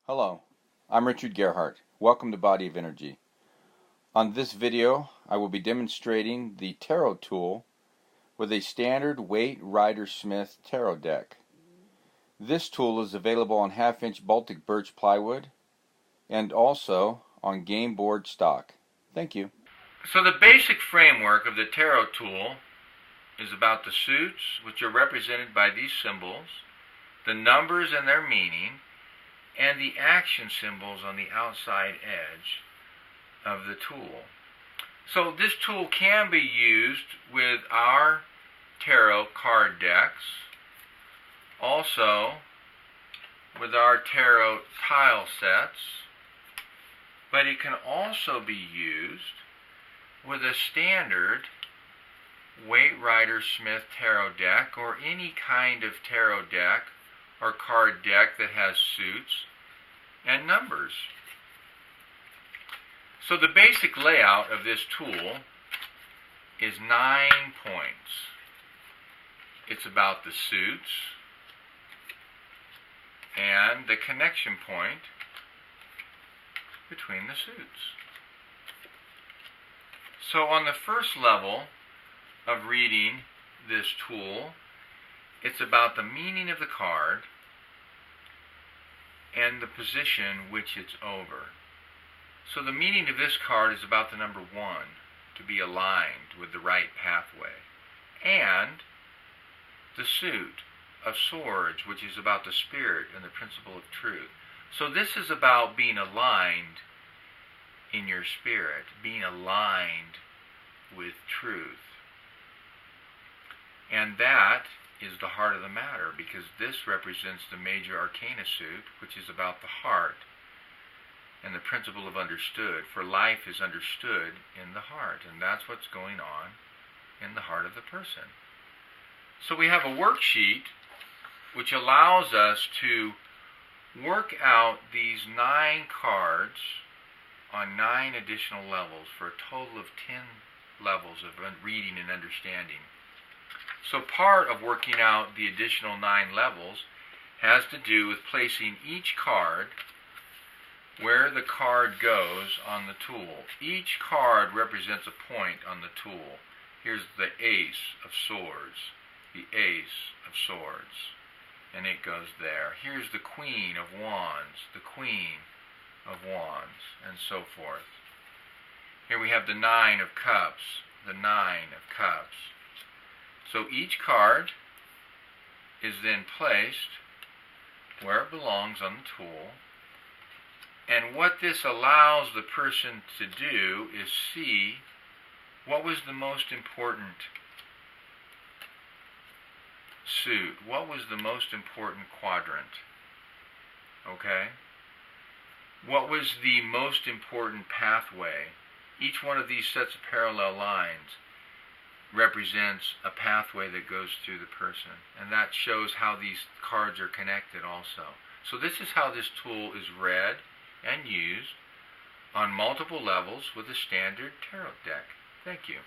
Hello, I'm Richard Gerhardt. Welcome to Body of Energy. On this video, I will be demonstrating the tarot tool with a standard weight Rider-Smith Tarot Deck. This tool is available on half-inch Baltic birch plywood and also on game board stock. Thank you. So the basic framework of the tarot tool is about the suits, which are represented by these symbols, the numbers and their meaning, and the action symbols on the outside edge of the tool. So this tool can be used with our tarot card decks, also with our tarot tile sets, but it can also be used with a standard Rider-Smith Tarot Deck or any kind of tarot deck or card deck that has suits and numbers. So the basic layout of this tool is 9 points. It's about the suits and the connection point between the suits. So on the first level of reading this tool, it's about the meaning of the card and the position which it's over. So the meaning of this card is about the number 1, to be aligned with the right pathway, and the suit of swords, which is about the spirit and the principle of truth. So this is about being aligned in your spirit, being aligned with truth. And that is the heart of the matter, because this represents the major arcana suit, which is about the heart and the principle of understood, for life is understood in the heart, and that's what's going on in the heart of the person. So we have a worksheet which allows us to work out these 9 cards on 9 additional levels for a total of 10 levels of reading and understanding. So part of working out the additional 9 levels has to do with placing each card where the card goes on the tool. Each card represents a point on the tool. Here's the Ace of Swords, the Ace of Swords, and it goes there. Here's the Queen of Wands, the Queen of Wands, and so forth. Here we have the 9 of Cups, the 9 of Cups. So each card is then placed where it belongs on the tool, and what this allows the person to do is see what was the most important suit, what was the most important quadrant, okay? What was the most important pathway? Each one of these sets of parallel lines represents a pathway that goes through the person, and that shows how these cards are connected also. So this is how this tool is read and used on multiple levels with a standard tarot deck. Thank you.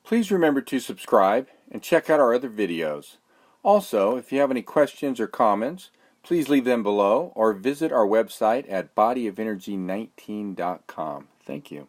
Please remember to subscribe and check out our other videos. Also, if you have any questions or comments, please leave them below or visit our website at bodyofenergy19.com. Thank you.